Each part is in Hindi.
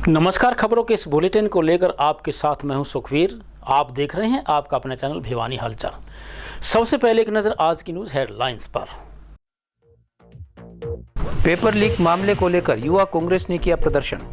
नमस्कार। खबरों के इस बुलेटिन को लेकर आपके साथ मैं हूं सुखवीर। आप देख रहे हैं आपका अपना चैनल भिवानी हलचल। सबसे पहले एक नजर आज की न्यूज हेडलाइंस पर। पेपर लीक मामले को लेकर युवा कांग्रेस ने किया प्रदर्शन।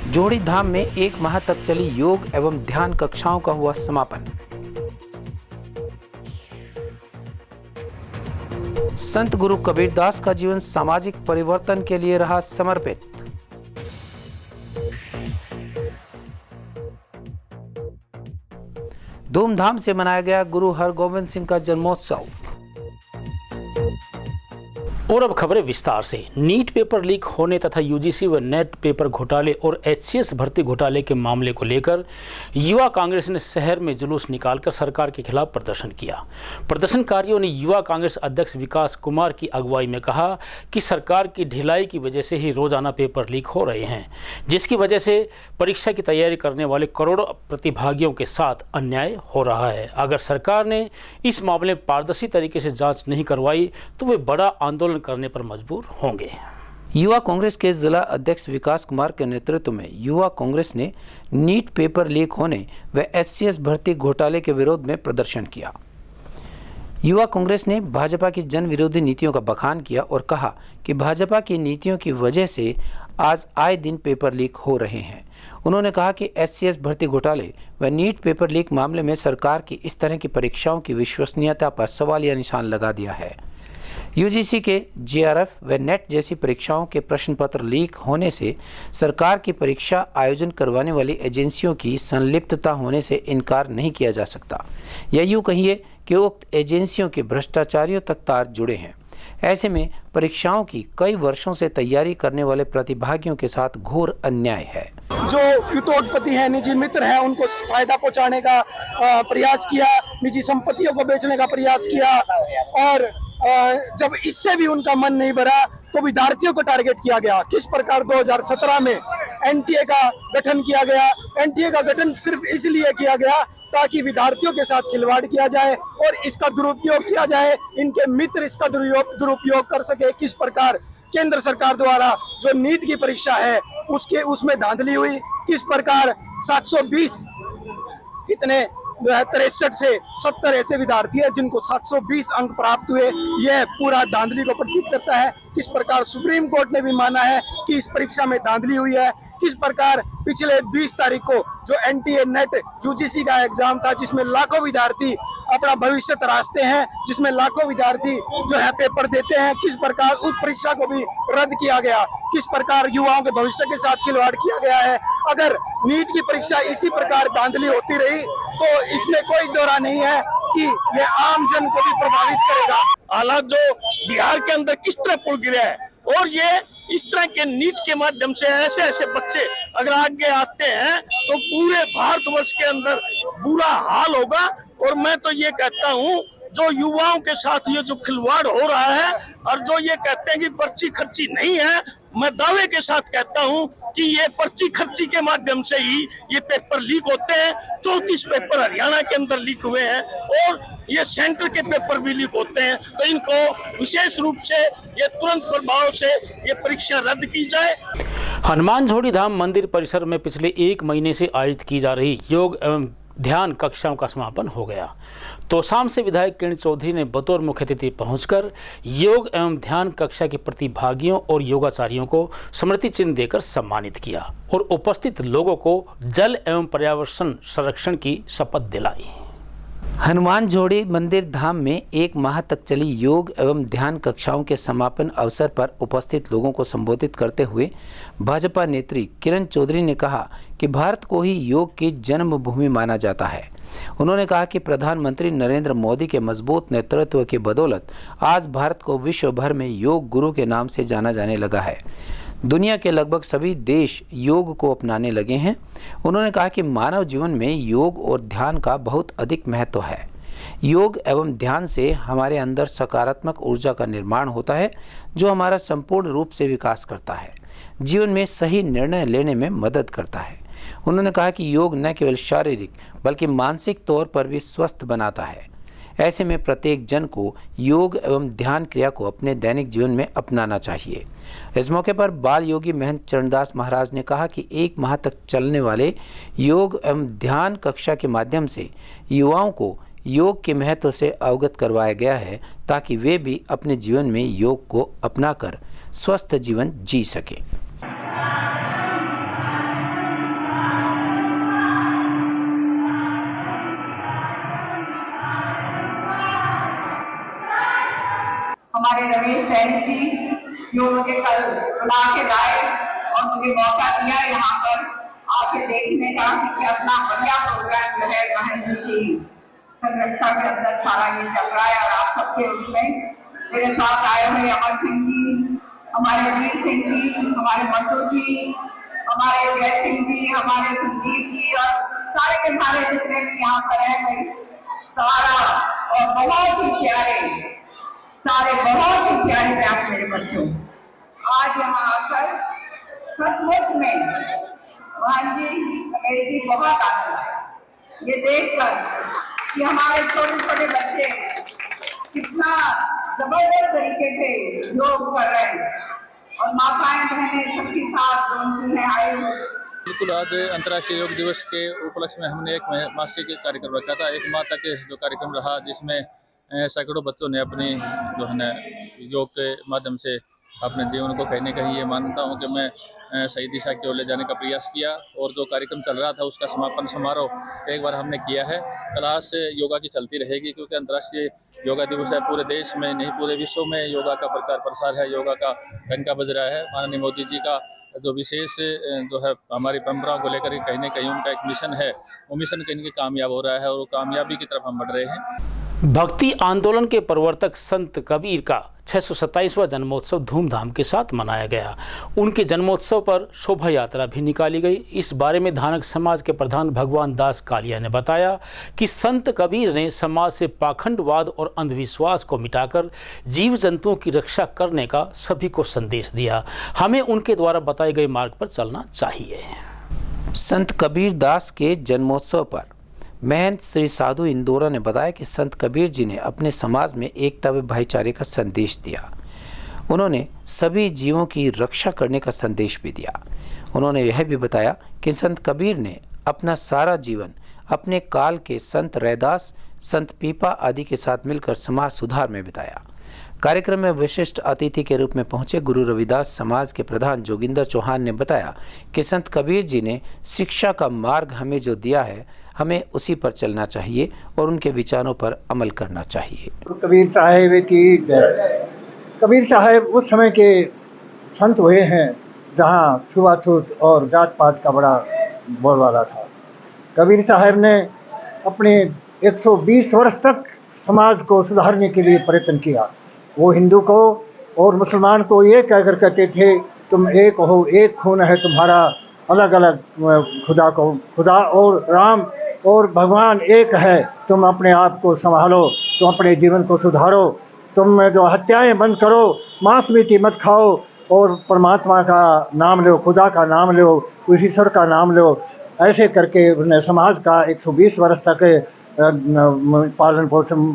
जोड़ी धाम में 1 माह तक चली योग एवं ध्यान कक्षाओं का हुआ समापन। संत गुरु कबीरदास का जीवन सामाजिक परिवर्तन के लिए रहा समर्पित। धूमधाम से मनाया गया गुरु हरगोविंद सिंह का जन्मोत्सव। और अब खबरें विस्तार से। नीट पेपर लीक होने तथा यूजीसी व नेट पेपर घोटाले और एचसीएस भर्ती घोटाले के मामले को लेकर युवा कांग्रेस ने शहर में जुलूस निकालकर सरकार के खिलाफ प्रदर्शन किया। प्रदर्शनकारियों ने युवा कांग्रेस अध्यक्ष विकास कुमार की अगुवाई में कहा कि सरकार की ढिलाई की वजह से ही रोजाना पेपर लीक हो रहे हैं, जिसकी वजह से परीक्षा की तैयारी करने वाले करोड़ों प्रतिभागियों के साथ अन्याय हो रहा है। अगर सरकार ने इस मामले में पारदर्शी तरीके से जाँच नहीं करवाई तो वे बड़ा आंदोलन करने पर मजबूर होंगे। युवा कांग्रेस के जिला अध्यक्ष विकास कुमार के नेतृत्व में युवा कांग्रेस ने नीट पेपर लीक होने व एचसीएस भर्ती घोटाले के विरोध में प्रदर्शन किया। युवा कांग्रेस ने भाजपा की जन विरोधी नीतियों का बखान किया और कहा कि भाजपा की नीतियों की वजह से आज आए दिन पेपर लीक हो रहे हैं। उन्होंने कहा कि एचसीएस भर्ती घोटाले व नीट पेपर लीक मामले में सरकार की इस तरह की परीक्षाओं की विश्वसनीयता पर सवालिया निशान लगा दिया है। यूजीसी के जेआरएफ व नेट जैसी परीक्षाओं के प्रश्न पत्र लीक होने से सरकार की परीक्षा आयोजन करवाने वाली एजेंसियों की संलिप्तता होने से इनकार नहीं किया जा सकता। या यूँ कहिए कि उक्त एजेंसियों के भ्रष्टाचारियों तक तार जुड़े हैं। ऐसे में परीक्षाओं की कई वर्षों से तैयारी करने वाले प्रतिभागियों के साथ घोर अन्याय है। जो युद्धोत्पत्ति है, निजी मित्र हैं, उनको फायदा पहुंचाने का प्रयास किया, निजी संपत्तियों को बेचने का प्रयास किया और जब इससे भी उनका मन नहीं भरा तो विद्यार्थियों को टारगेट किया गया। किस प्रकार 2017 में एनटीए का गठन किया गया। एनटीए का गठन सिर्फ इसलिए किया गया ताकि विद्यार्थियों के साथ खिलवाड़ किया जाए और इसका दुरुपयोग किया जाए, इनके मित्र इसका दुरुपयोग कर सके। किस प्रकार केंद्र सरकार द्वारा जो नीट की परीक्षा है उसमें धांधली हुई, किस प्रकार 720 कितने 63 से 70 ऐसे विद्यार्थी हैं जिनको 720 अंक प्राप्त हुए। यह पूरा धांधली को प्रतीत करता है। किस प्रकार सुप्रीम कोर्ट ने भी माना है कि इस परीक्षा में धांधली हुई है। किस प्रकार पिछले 20 तारीख को जो एनटीए नेट यूजीसी का एग्जाम था, जिसमें लाखों विद्यार्थी अपना भविष्य तराशते हैं, जिसमें लाखों विद्यार्थी जो है पेपर देते हैं, किस प्रकार उस परीक्षा को भी रद्द किया गया। किस प्रकार युवाओं के भविष्य के साथ खिलवाड़ किया गया है। अगर नीट की परीक्षा इसी प्रकार धांधली होती रही तो इसमें कोई दौरा नहीं है कि यह आम जन को भी प्रभावित करेगा। हालात जो बिहार के अंदर किस तरह पुल गिरा है और ये इस तरह के नीट के माध्यम से ऐसे ऐसे बच्चे अगर आगे आते हैं तो पूरे भारतवर्ष के अंदर बुरा हाल होगा। और मैं तो ये कहता हूँ जो युवाओं के साथ ये जो खिलवाड़ हो रहा है और जो ये कहते हैं कि पर्ची खर्ची नहीं है, मैं दावे के साथ कहता हूं कि ये पर्ची खर्ची के माध्यम से ही ये पेपर लीक होते हैं। 34 पेपर हरियाणा के अंदर लीक हुए हैं और ये सेंटर के पेपर भी लीक होते हैं। तो इनको विशेष रूप से ये तुरंत प्रभाव से ये परीक्षा रद्द की जाए। हनुमान झोड़ी धाम मंदिर परिसर में पिछले 1 महीने से आयोजित की जा रही योग एवं ध्यान कक्षाओं का समापन हो गया। तोशाम से विधायक किरण चौधरी ने बतौर मुख्य अतिथि पहुंचकर योग एवं ध्यान कक्षा के प्रतिभागियों और योगाचार्यों को स्मृति चिन्ह देकर सम्मानित किया और उपस्थित लोगों को जल एवं पर्यावरण संरक्षण की शपथ दिलाई। हनुमान झोड़ी मंदिर धाम में 1 माह तक चली योग एवं ध्यान कक्षाओं के समापन अवसर पर उपस्थित लोगों को संबोधित करते हुए भाजपा नेत्री किरण चौधरी ने कहा कि भारत को ही योग की जन्मभूमि माना जाता है। उन्होंने कहा कि प्रधानमंत्री नरेंद्र मोदी के मजबूत नेतृत्व की बदौलत आज भारत को विश्व भर में योग गुरु के नाम से जाना जाने लगा है। दुनिया के लगभग सभी देश योग को अपनाने लगे हैं। उन्होंने कहा कि मानव जीवन में योग और ध्यान का बहुत अधिक महत्व है। योग एवं ध्यान से हमारे अंदर सकारात्मक ऊर्जा का निर्माण होता है जो हमारा संपूर्ण रूप से विकास करता है, जीवन में सही निर्णय लेने में मदद करता है। उन्होंने कहा कि योग न केवल शारीरिक बल्कि मानसिक तौर पर भी स्वस्थ बनाता है। ऐसे में प्रत्येक जन को योग एवं ध्यान क्रिया को अपने दैनिक जीवन में अपनाना चाहिए। इस मौके पर बाल योगी महंत चरणदास महाराज ने कहा कि 1 माह तक चलने वाले योग एवं ध्यान कक्षा के माध्यम से युवाओं को योग के महत्व से अवगत करवाया गया है ताकि वे भी अपने जीवन में योग को अपनाकर स्वस्थ जीवन जी सकें। हमारे रमेश सैनी जी जो मुझे कल बुला के लाए और मुझे मौका दिया यहाँ पर आके देखने का कि अपना बढ़िया प्रोग्राम जो है बहन जी की संरक्षा के अंदर सारा ये चल रहा है और आप सबके उसमें मेरे साथ आए हुए अमर सिंह जी, हमारे वीर सिंह जी, हमारे मंटू जी, हमारे जय सिंह जी, हमारे संदीप जी और सारे के सारे जितने भी यहाँ पर है भाई सारा और बहुत ही प्यारे सारे बहुत ही प्यारे प्यारे मेरे बच्चों, आज यहाँ आकर सचमुच में बहन जी रमेश जी बहुत आनंद आया ये देखकर कि हमारे छोटे छोटे बच्चे कितना जबरदस्त तरीके से योग कर रहे हैं और माताएं बहनें सबके साथ उनकी हैं आए हुए। बिल्कुल, आज अंतर्राष्ट्रीय योग दिवस के उपलक्ष्य में हमने एक मासिक कार्यक्रम रखा था। 1 माह तक जो कार्यक्रम रहा जिसमें सैकड़ों बच्चों ने अपनी जो है न योग के माध्यम से अपने जीवन को कहीं न कहीं ये मानता हूँ कि मैं सही दिशा की ओर ले जाने का प्रयास किया और जो कार्यक्रम चल रहा था उसका समापन समारोह एक बार हमने किया है। क्लास योगा की चलती रहेगी क्योंकि अंतर्राष्ट्रीय योगा दिवस है। पूरे देश में नहीं पूरे विश्व में योगा का प्रचार प्रसार है, योगा का डंका बज रहा है। माननीय मोदी जी का जो विशेष जो है हमारी परंपराओं को लेकर कहीं न कहीं उनका एक मिशन है, वो मिशन कहीं न कहीं कामयाब हो रहा है और कामयाबी की तरफ हम बढ़ रहे हैं। भक्ति आंदोलन के प्रवर्तक संत कबीर का 627वां जन्मोत्सव धूमधाम के साथ मनाया गया। उनके जन्मोत्सव पर शोभा यात्रा भी निकाली गई। इस बारे में धानक समाज के प्रधान भगवान दास कालिया ने बताया कि संत कबीर ने समाज से पाखंडवाद और अंधविश्वास को मिटाकर जीव जंतुओं की रक्षा करने का सभी को संदेश दिया। हमें उनके द्वारा बताए गए मार्ग पर चलना चाहिए। संत कबीर दास के जन्मोत्सव पर महंत श्री साधु इंदौरा ने बताया कि संत कबीर जी ने अपने समाज में एकता व भाईचारे का संदेश दिया। उन्होंने सभी जीवों की रक्षा करने का संदेश भी दिया। उन्होंने यह भी बताया कि संत कबीर ने अपना सारा जीवन अपने काल के संत रैदास, संत पीपा आदि के साथ मिलकर समाज सुधार में बिताया। कार्यक्रम में विशिष्ट अतिथि के रूप में पहुंचे गुरु रविदास समाज के प्रधान जोगिंदर चौहान ने बताया कि संत कबीर जी ने शिक्षा का मार्ग हमें जो दिया है, हमें उसी पर चलना चाहिए और उनके विचारों पर अमल करना चाहिए। कबीर साहेब की जय। कबीर साहेब उस समय के संत हुए हैं जहाँ छुआछूत और जात पात का बड़ा बोलबाला था। कबीर साहेब ने अपने 120 वर्ष तक समाज को सुधारने के लिए प्रयत्न किया। वो हिंदू को और मुसलमान को ये कहकर कहते थे, तुम एक हो, एक खून है तुम्हारा, अलग अलग खुदा और राम और भगवान एक है। तुम अपने आप को संभालो, तुम अपने जीवन को सुधारो, तुम जो हत्याएं बंद करो, मांस मीठी मत खाओ और परमात्मा का नाम लो, खुदा का नाम लो, उस ईश्वर का नाम लो। ऐसे करके उन्हें समाज का 120 वर्ष तक पालन पोषण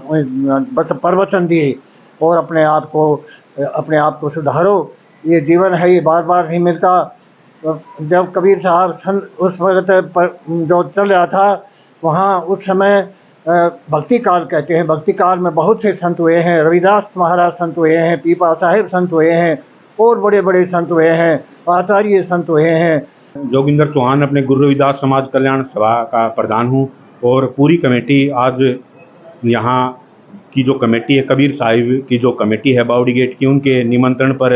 प्रवचन दिए और अपने आप को सुधारो। ये जीवन है, ये बार बार नहीं मिलता। जब कबीर साहब उस वक्त जो चल रहा था वहाँ उस समय भक्ति काल कहते हैं। भक्ति काल में बहुत से संत हुए हैं। रविदास महाराज संत हुए हैं, पीपा साहेब संत हुए हैं और बड़े बड़े संत हुए हैं, आचार्य संत हुए हैं। जोगिंदर चौहान अपने गुरु रविदास समाज कल्याण सभा का प्रधान हूँ और पूरी कमेटी आज यहाँ की जो कमेटी है, कबीर साहिब की जो कमेटी है बावड़ी गेट की, उनके निमंत्रण पर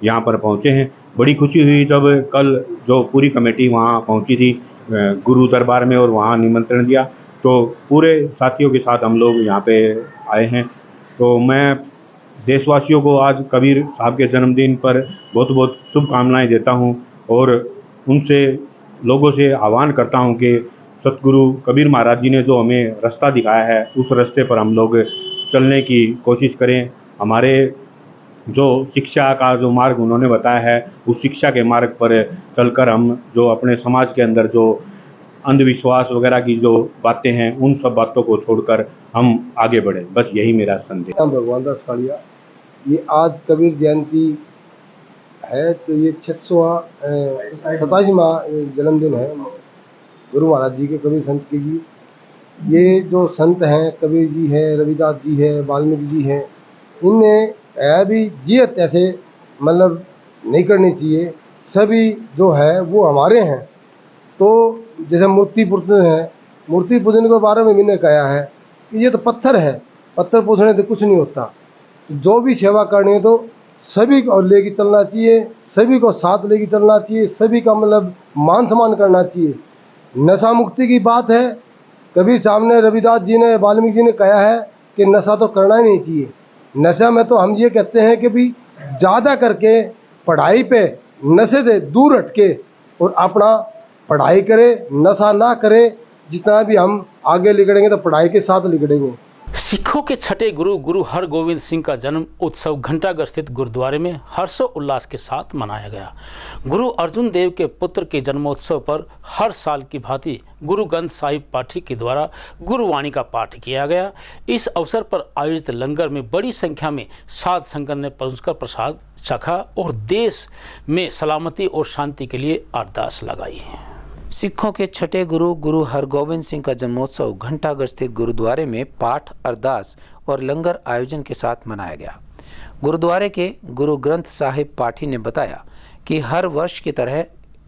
यहाँ पर पहुँचे हैं। बड़ी खुशी हुई जब कल जो पूरी कमेटी वहाँ पहुँची थी गुरु दरबार में और वहाँ निमंत्रण दिया, तो पूरे साथियों के साथ हम लोग यहाँ पे आए हैं। तो मैं देशवासियों को आज कबीर साहब के जन्मदिन पर बहुत बहुत शुभकामनाएं देता हूँ और उनसे लोगों से आह्वान करता हूँ कि सतगुरु कबीर महाराज जी ने जो हमें रास्ता दिखाया है उस रास्ते पर हम लोग चलने की कोशिश करें। हमारे जो शिक्षा का जो मार्ग उन्होंने बताया है उस शिक्षा के मार्ग पर चलकर हम जो अपने समाज के अंदर जो अंधविश्वास वगैरह की जो बातें हैं उन सब बातों को छोड़कर हम आगे बढ़े, बस यही मेरा संदेश। भगवान दास कालिया, ये आज कबीर जयंती है, तो ये 687वां जन्मदिन है गुरु महाराज जी के, कबीर संत के जी। ये जो संत हैं, कबीर जी हैं, रविदास जी हैं, वाल्मीकि जी हैं, इनने भी जियत ऐसे मतलब नहीं करनी चाहिए। सभी जो है वो हमारे हैं। तो जैसे मूर्ति पूजन है, मूर्ति पूजन के बारे में मैंने कहा है कि ये तो पत्थर है, पत्थर पूजने से कुछ नहीं होता। तो जो भी सेवा करनी है तो सभी को लेके चलना चाहिए, सभी को साथ लेके चलना चाहिए, सभी का मतलब मान सम्मान करना चाहिए। नशा मुक्ति की बात है, कबीर साहब ने, रविदास जी ने, वाल्मीकि जी ने कहा है कि नशा तो करना ही नहीं चाहिए। नशा में तो हम ये कहते हैं कि भी ज़्यादा करके पढ़ाई पे नशे से दूर हटके और अपना पढ़ाई करे, नशा ना करे। जितना भी हम आगे लिखड़ेंगे तो पढ़ाई के साथ लिखड़ेंगे। सिखों के छठे गुरु गुरु हरगोविंद सिंह का जन्म उत्सव घंटाघर स्थित गुरुद्वारे में हर्षोल्लास के साथ मनाया गया। गुरु अर्जुन देव के पुत्र के जन्मोत्सव पर हर साल की भांति गुरु ग्रंथ साहिब पाठी के द्वारा गुरुवाणी का पाठ किया गया। इस अवसर पर आयोजित लंगर में बड़ी संख्या में साध संगत ने पहुंचकर प्रसाद चखा और देश में सलामती और शांति के लिए अरदास लगाई। सिखों के छठे गुरु गुरु हरगोविंद सिंह का जन्मोत्सव घंटाघर स्थित गुरुद्वारे में पाठ, अरदास और लंगर आयोजन के साथ मनाया गया। गुरुद्वारे के गुरु ग्रंथ साहिब पाठी ने बताया कि हर वर्ष की तरह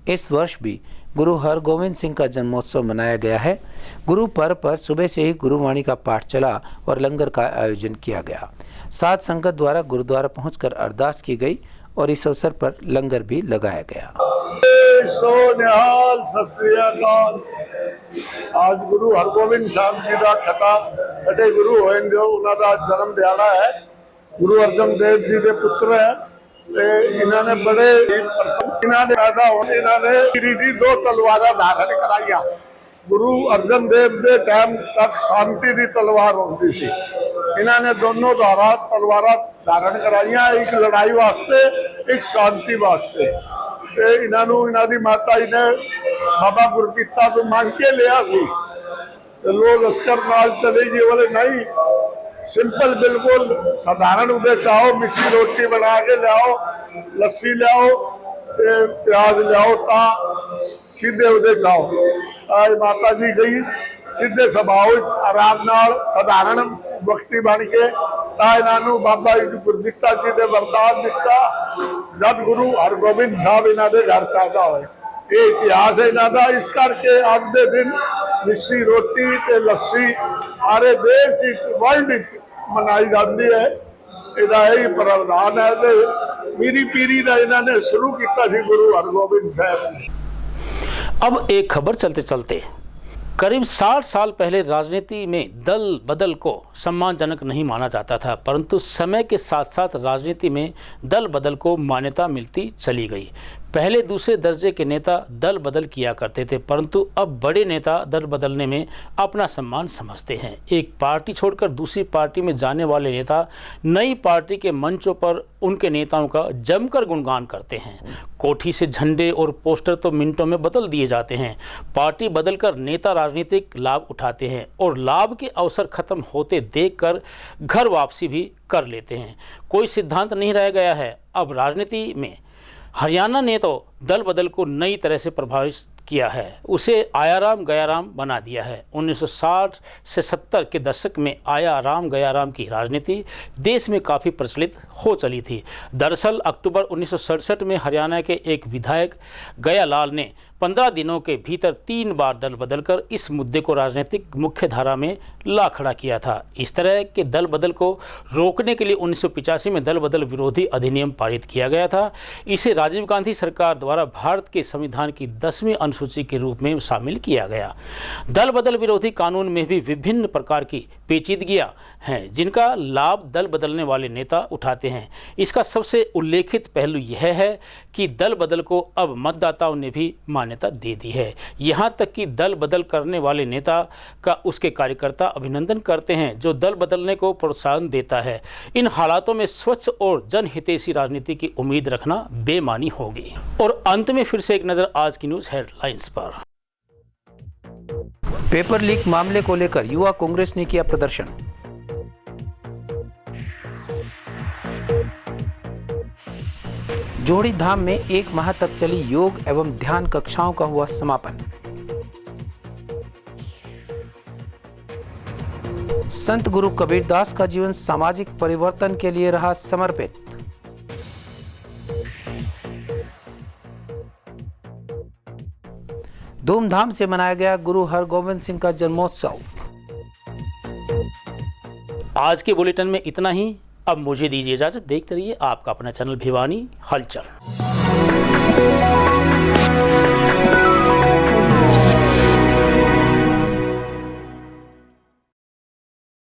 इस वर्ष भी गुरु हरगोविंद सिंह का जन्मोत्सव मनाया गया है। गुरु पर्व पर सुबह से ही गुरुवाणी का पाठ चला और लंगर का आयोजन किया गया। साध संगत द्वारा गुरुद्वारा पहुंचकर अरदास की गई और इस अवसर पर लंगर भी लगाया गया। सत श्री अकाल। आज गुरु हरगोबिंद साहब जी का छठे गुरु होए जो उन्होंने जन्म दिहाड़ा है। गुरु अर्जन देव जी के पुत्र है। इन्होंने बड़े इन्होंने 2 तलवारा धारण कराइया। गुरु अर्जन देव के टाइम तक शांति की तलवार होती थी। इन्होंने दोनों तलवारा धारण कराइया, एक लड़ाई वास्ते, एक शांति वास्ते। इन्होंने माता जी ने बाबा गुरकिता तो मांग के लिया सी। तो लोग अस्कर नाल चले जी, बोले नहीं, सिंपल बिल्कुल साधारण उदे चाहो, मिसी रोटी बना के लियाओ, लस्सी लियाओ, प्याज लियाओ, ता सीधे उदे चाहो। आज माता जी गई सीधे सभाओ आराम नाल साधारण भक्ति बन के इन्हों बाबा जी गुरदिता जी ने वरदान दिता। जब गुरु हरगोबिंद साहब इन्हों के घर पैदा होए, ये इतिहास है इन्हों। इस करके आज के दिन मिस्सी रोटी ते लस्सी सारे देश वर्ल्ड मनाई जाती है। इहदा यही प्रावधान है। तो मेरी पीढ़ी का इन्होंने शुरू किया सी गुरु हरगोबिंद साहब ने। अब एक खबर चलते चलते, करीब 60 साल पहले राजनीति में दल बदल को सम्मानजनक नहीं माना जाता था, परंतु समय के साथ साथ राजनीति में दल बदल को मान्यता मिलती चली गई। पहले दूसरे दर्जे के नेता दल बदल किया करते थे, परंतु अब बड़े नेता दल बदलने में अपना सम्मान समझते हैं। एक पार्टी छोड़कर दूसरी पार्टी में जाने वाले नेता नई पार्टी के मंचों पर उनके नेताओं का जमकर गुणगान करते हैं। कोठी से झंडे और पोस्टर तो मिनटों में बदल दिए जाते हैं। पार्टी बदलकर नेता राजनीतिक लाभ उठाते हैं और लाभ के अवसर खत्म होते देखकर घर वापसी भी कर लेते हैं। कोई सिद्धांत नहीं रह गया है। अब राजनीति में हरियाणा ने तो दल बदल को नई तरह से प्रभावित किया है, उसे आयाराम गयाराम बना दिया है। 1960 से 70 के दशक में आया राम गयाराम की राजनीति देश में काफ़ी प्रचलित हो चली थी। दरअसल अक्टूबर 1967 में हरियाणा के एक विधायक गयालाल ने 15 दिनों के भीतर 3 बार दल बदलकर इस मुद्दे को राजनीतिक मुख्यधारा में ला खड़ा किया था। इस तरह के दल बदल को रोकने के लिए 1985 में दल बदल विरोधी अधिनियम पारित किया गया था। इसे राजीव गांधी सरकार द्वारा भारत के संविधान की 10वीं अनुसूची के रूप में शामिल किया गया। दल बदल विरोधी कानून में भी विभिन्न प्रकार की पेचीदगियां हैं जिनका लाभ दल बदलने वाले नेता उठाते हैं। इसका सबसे उल्लेखित पहलू यह है कि दल बदल को अब मतदाताओं ने भी मान्यता दे दी है। यहाँ तक कि दल बदल करने वाले नेता का उसके कार्यकर्ता अभिनंदन करते हैं, जो दल बदलने को प्रोत्साहन देता है। इन हालातों में स्वच्छ और जनहितैषी राजनीति की उम्मीद रखना बेमानी होगी। और अंत में फिर से एक नज़र आज की न्यूज़ हेडलाइंस पर। पेपर लीक मामले को लेकर युवा कांग्रेस ने किया प्रदर्शन। जोड़ी धाम में 1 माह तक चली योग एवं ध्यान कक्षाओं का हुआ समापन। संत गुरु कबीरदास का जीवन सामाजिक परिवर्तन के लिए रहा समर्पित। धूमधाम से मनाया गया गुरु हरगोविंद सिंह का जन्मोत्सव। आज के बुलेटिन में इतना ही। अब मुझे दीजिए इजाजत। देखते रहिए आपका अपना चैनल भिवानी हलचल।